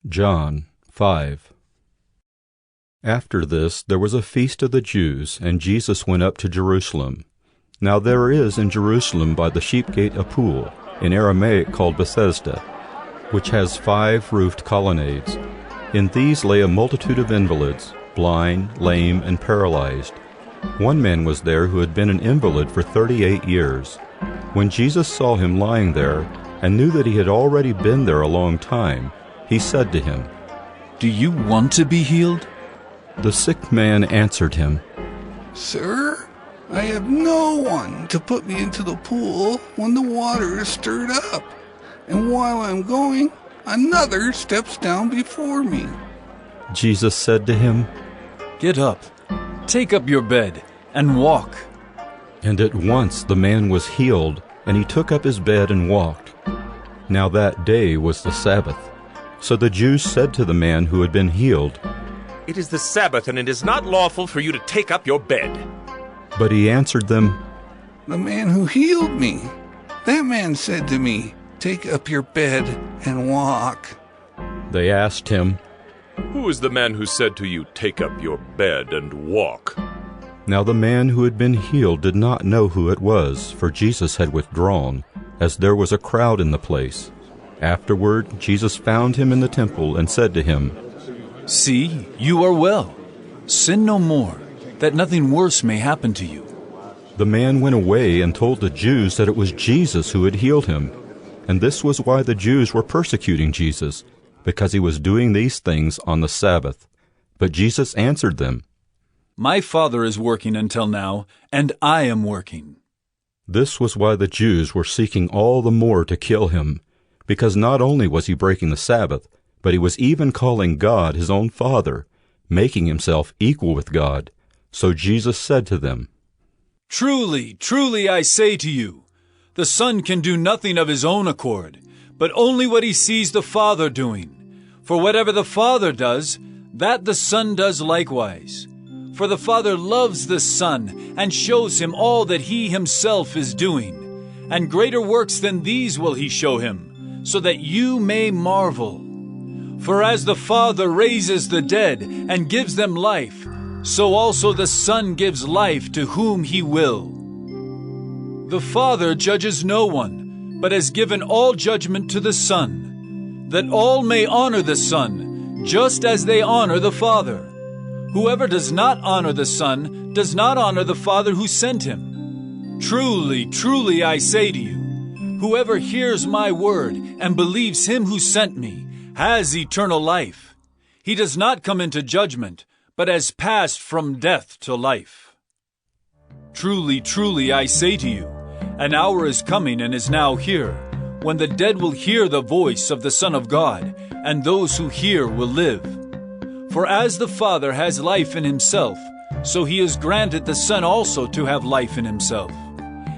John 5. After this there was a feast of the Jews, and Jesus went up to Jerusalem. Now there is in Jerusalem by the sheep gate a pool, in Aramaic called Bethesda, which has 5 roofed colonnades. In these lay a multitude of invalids, blind, lame, and paralyzed. One man was there who had been an invalid for 38 years. When Jesus saw him lying there, and knew that he had already been there a long time, he said to him, "Do you want to be healed?" The sick man answered him, "Sir, I have no one to put me into the pool when the water is stirred up, and while I'm going, another steps down before me." Jesus said to him, "Get up, take up your bed, and walk." And at once the man was healed, and he took up his bed and walked. Now that day was the Sabbath. So the Jews said to the man who had been healed, "It is the Sabbath, and it is not lawful for you to take up your bed." But he answered them, "The man who healed me, that man said to me, 'Take up your bed and walk.'" They asked him, "Who is the man who said to you, 'Take up your bed and walk'?" Now the man who had been healed did not know who it was, for Jesus had withdrawn, as there was a crowd in the place. Afterward Jesus found him in the temple and said to him, "See, you are well. Sin no more, that nothing worse may happen to you." The man went away and told the Jews that it was Jesus who had healed him. And this was why the Jews were persecuting Jesus, because he was doing these things on the Sabbath. But Jesus answered them, "My Father is working until now, and I am working." This was why the Jews were seeking all the more to kill him, because not only was he breaking the Sabbath, but he was even calling God his own Father, making himself equal with God. So Jesus said to them, "Truly, truly I say to you, the Son can do nothing of his own accord, but only what he sees the Father doing. For whatever the Father does, that the Son does likewise. For the Father loves the Son, and shows him all that he himself is doing. And greater works than these will he show him, so that you may marvel. For as the Father raises the dead and gives them life, so also the Son gives life to whom he will. The Father judges no one, but has given all judgment to the Son, that all may honor the Son, just as they honor the Father. Whoever does not honor the Son does not honor the Father who sent him. Truly, truly I say to you, whoever hears my word and believes him who sent me has eternal life. He does not come into judgment, but has passed from death to life. Truly, truly I say to you, an hour is coming and is now here, when the dead will hear the voice of the Son of God, and those who hear will live. For as the Father has life in himself, so he has granted the Son also to have life in himself.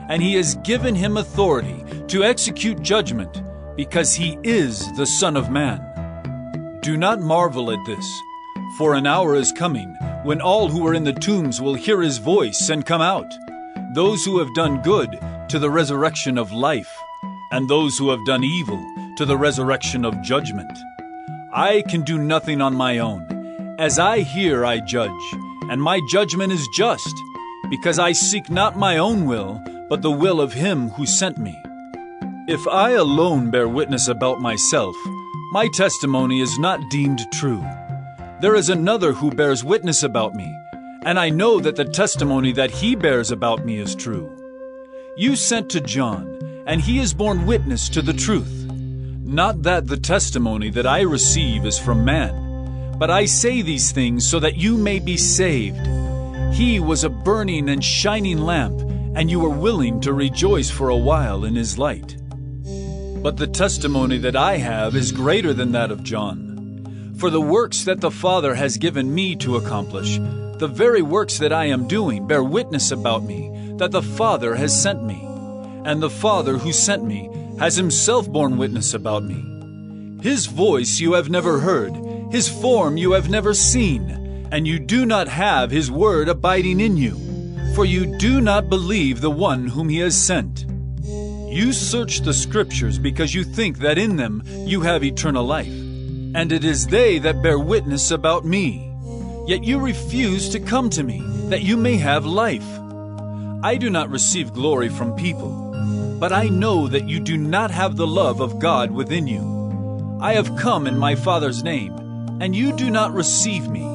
And he has given him authority to execute judgment, because he is the Son of Man. Do not marvel at this, for an hour is coming when all who are in the tombs will hear his voice and come out, those who have done good to the resurrection of life, and those who have done evil to the resurrection of judgment. I can do nothing on my own. As I hear, I judge, and my judgment is just, because I seek not my own will, but the will of him who sent me. If I alone bear witness about myself, my testimony is not deemed true. There is another who bears witness about me, and I know that the testimony that he bears about me is true. You sent to John, and he has borne witness to the truth. Not that the testimony that I receive is from man, but I say these things so that you may be saved. He was a burning and shining lamp, and you were willing to rejoice for a while in his light. But the testimony that I have is greater than that of John. For the works that the Father has given me to accomplish, the very works that I am doing, bear witness about me, that the Father has sent me. And the Father who sent me has himself borne witness about me. His voice you have never heard, his form you have never seen, and you do not have his word abiding in you, for you do not believe the one whom he has sent. You search the Scriptures because you think that in them you have eternal life, and it is they that bear witness about me. Yet you refuse to come to me, that you may have life. I do not receive glory from people, but I know that you do not have the love of God within you. I have come in my Father's name, and you do not receive me.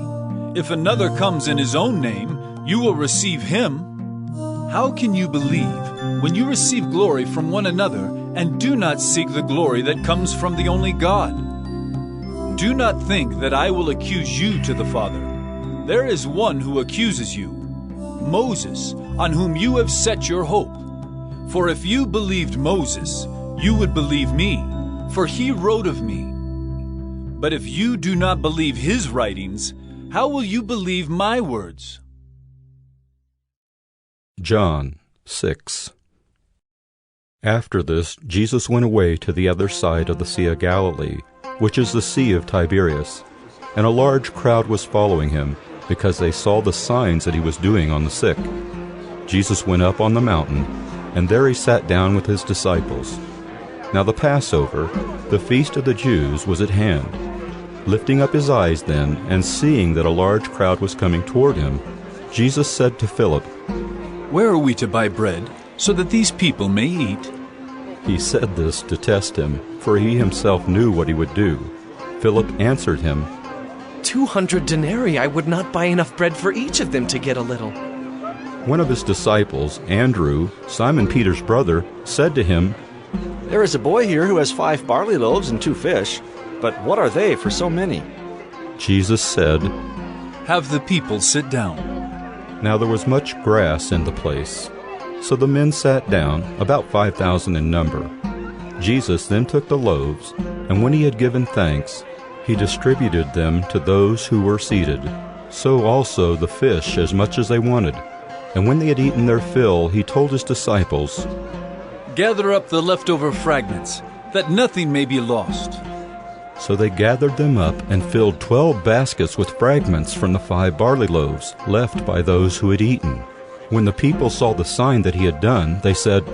If another comes in his own name, you will receive him. How can you believe when you receive glory from one another and do not seek the glory that comes from the only God? Do not think that I will accuse you to the Father. There is one who accuses you, Moses, on whom you have set your hope. For if you believed Moses, you would believe me, for he wrote of me. But if you do not believe his writings, how will you believe my words? John 6. After this, Jesus went away to the other side of the Sea of Galilee, which is the Sea of Tiberias, and a large crowd was following him, because they saw the signs that he was doing on the sick. Jesus went up on the mountain, and there he sat down with his disciples. Now the Passover, the feast of the Jews, was at hand. Lifting up his eyes then, and seeing that a large crowd was coming toward him, Jesus said to Philip, Where are we to buy bread, so that these people may eat? He said this to test him, for he himself knew what he would do. Philip answered him, 200 denarii I would not buy enough bread for each of them to get a little. One of his disciples, Andrew, Simon Peter's brother, said to him, There is a boy here who has 5 barley loaves and 2 fish, but what are they for so many? Jesus said, Have the people sit down. Now there was much grass in the place. So the men sat down, about 5,000 in number. Jesus then took the loaves, and when he had given thanks, he distributed them to those who were seated. So also the fish, as much as they wanted. And when they had eaten their fill, he told his disciples, Gather up the leftover fragments, that nothing may be lost. So they gathered them up and filled 12 baskets with fragments from the 5 barley loaves left by those who had eaten. When the people saw the sign that he had done, they said,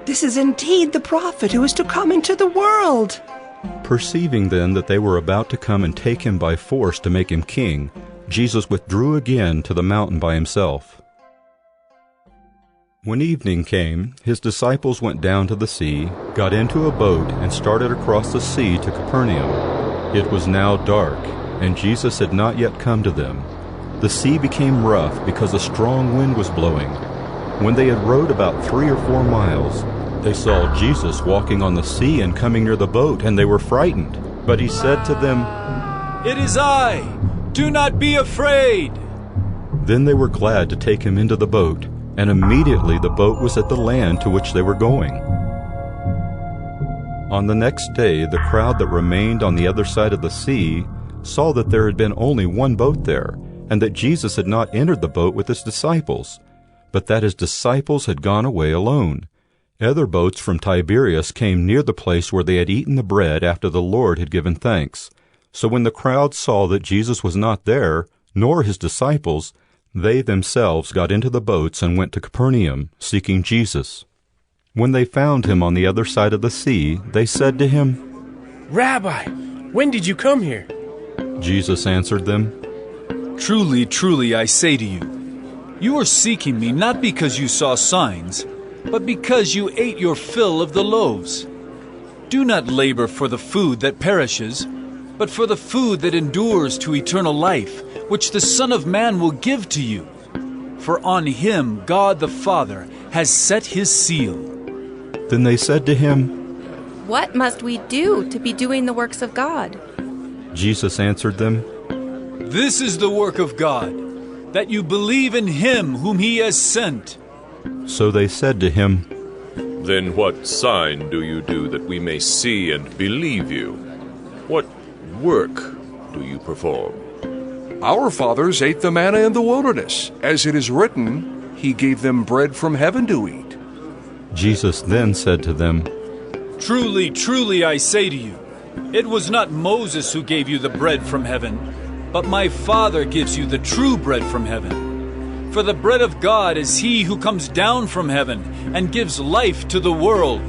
This is indeed the prophet who is to come into the world. Perceiving then that they were about to come and take him by force to make him king, Jesus withdrew again to the mountain by himself. When evening came, his disciples went down to the sea, got into a boat, and started across the sea to Capernaum. It was now dark, and Jesus had not yet come to them. The sea became rough because a strong wind was blowing. When they had rowed about 3 or 4 miles, they saw Jesus walking on the sea and coming near the boat, and they were frightened. But he said to them, It is I! Do not be afraid! Then they were glad to take him into the boat, and immediately the boat was at the land to which they were going. On the next day, the crowd that remained on the other side of the sea saw that there had been only one boat there, and that Jesus had not entered the boat with his disciples, but that his disciples had gone away alone. Other boats from Tiberias came near the place where they had eaten the bread after the Lord had given thanks. So when the crowd saw that Jesus was not there, nor his disciples, they themselves got into the boats and went to Capernaum, seeking Jesus. When they found him on the other side of the sea, they said to him, Rabbi, when did you come here? Jesus answered them, Truly, truly, I say to you, you are seeking me not because you saw signs, but because you ate your fill of the loaves. Do not labor for the food that perishes, but for the food that endures to eternal life, which the Son of Man will give to you. For on him God the Father has set his seal. Then they said to him, What must we do to be doing the works of God? Jesus answered them, This is the work of God, that you believe in him whom he has sent. So they said to him, Then what sign do you do that we may see and believe you? What work do you perform? Our fathers ate the manna in the wilderness. As it is written, he gave them bread from heaven to eat. Jesus then said to them, Truly, truly, I say to you, it was not Moses who gave you the bread from heaven, but my Father gives you the true bread from heaven. For the bread of God is he who comes down from heaven and gives life to the world.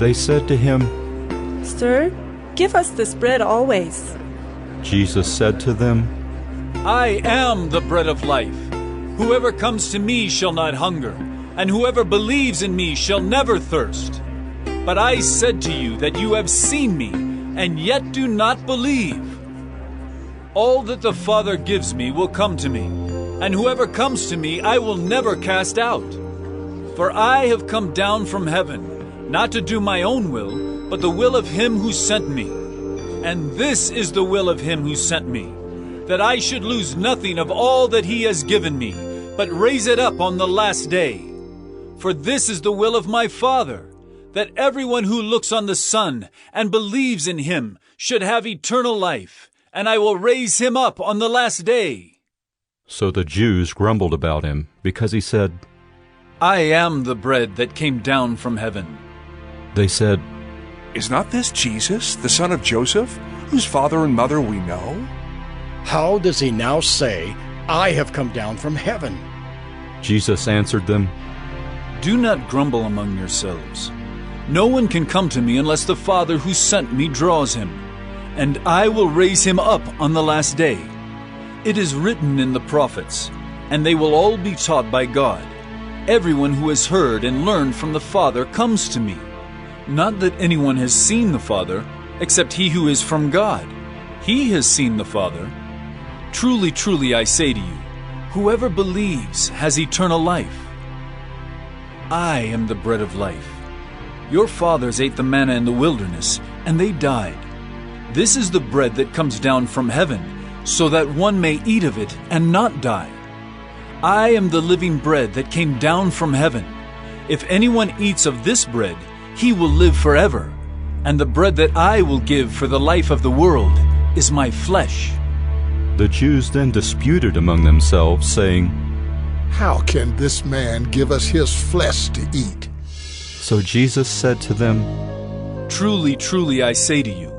They said to him, Sir, Give us this bread always." Jesus said to them, I am the bread of life. Whoever comes to me shall not hunger, and whoever believes in me shall never thirst. But I said to you that you have seen me, and yet do not believe. All that the Father gives me will come to me, and whoever comes to me I will never cast out. For I have come down from heaven, not to do my own will, but the will of him who sent me. And this is the will of him who sent me, that I should lose nothing of all that he has given me, but raise it up on the last day. For this is the will of my Father, that everyone who looks on the Son and believes in him should have eternal life, and I will raise him up on the last day." So the Jews grumbled about him, because he said, I am the bread that came down from heaven. They said, "Is not this Jesus, the son of Joseph, whose father and mother we know? How does he now say, 'I have come down from heaven'?" Jesus answered them, Do not grumble among yourselves. No one can come to me unless the Father who sent me draws him, and I will raise him up on the last day. It is written in the prophets, and they will all be taught by God. Everyone who has heard and learned from the Father comes to me. Not that anyone has seen the Father, except he who is from God. He has seen the Father. Truly, truly, I say to you, whoever believes has eternal life. I am the bread of life. Your fathers ate the manna in the wilderness, and they died. This is the bread that comes down from heaven, so that one may eat of it and not die. I am the living bread that came down from heaven. If anyone eats of this bread, he will live forever. And the bread that I will give for the life of the world is my flesh. The Jews then disputed among themselves, saying, How can this man give us his flesh to eat? So Jesus said to them, Truly, truly, I say to you,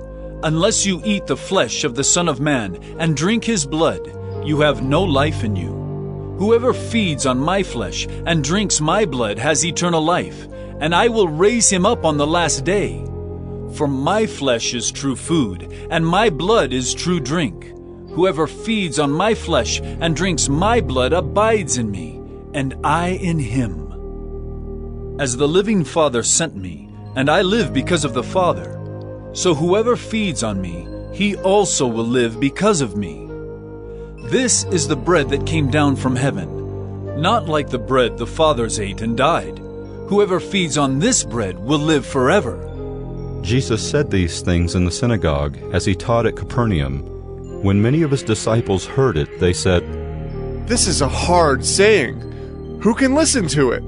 unless you eat the flesh of the Son of Man and drink his blood, you have no life in you. Whoever feeds on my flesh and drinks my blood has eternal life, and I will raise him up on the last day. For my flesh is true food, and my blood is true drink. Whoever feeds on my flesh and drinks my blood abides in me, and I in him. As the living Father sent me, and I live because of the Father, so whoever feeds on me, he also will live because of me. This is the bread that came down from heaven, not like the bread the fathers ate and died. Whoever feeds on this bread will live forever. Jesus said these things in the synagogue as he taught at Capernaum. When many of his disciples heard it, they said, This is a hard saying. Who can listen to it?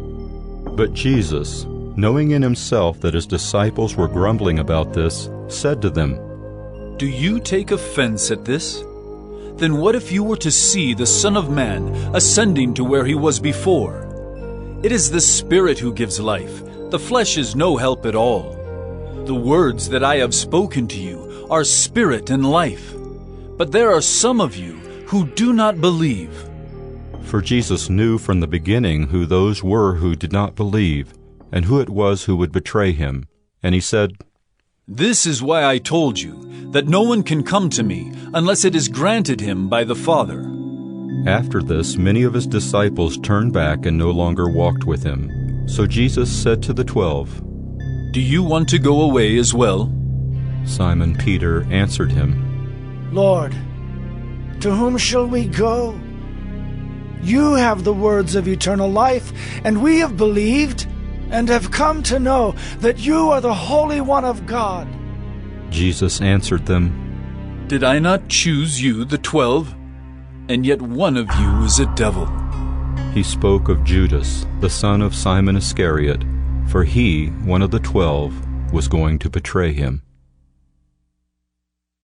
But Jesus, knowing in himself that his disciples were grumbling about this, said to them, Do you take offense at this? Then what if you were to see the Son of Man ascending to where he was before? It is the Spirit who gives life. The flesh is no help at all. The words that I have spoken to you are spirit and life. But there are some of you who do not believe. For Jesus knew from the beginning who those were who did not believe, and who it was who would betray him. And he said, This is why I told you that no one can come to me unless it is granted him by the Father. After this, many of his disciples turned back and no longer walked with him. So Jesus said to the 12, Do you want to go away as well? Simon Peter answered him, Lord, to whom shall we go? You have the words of eternal life, and we have believed and have come to know that you are the Holy One of God. Jesus answered them, Did I not choose you, the 12? And yet one of you is a devil. He spoke of Judas, the son of Simon Iscariot, for he, one of the 12, was going to betray him.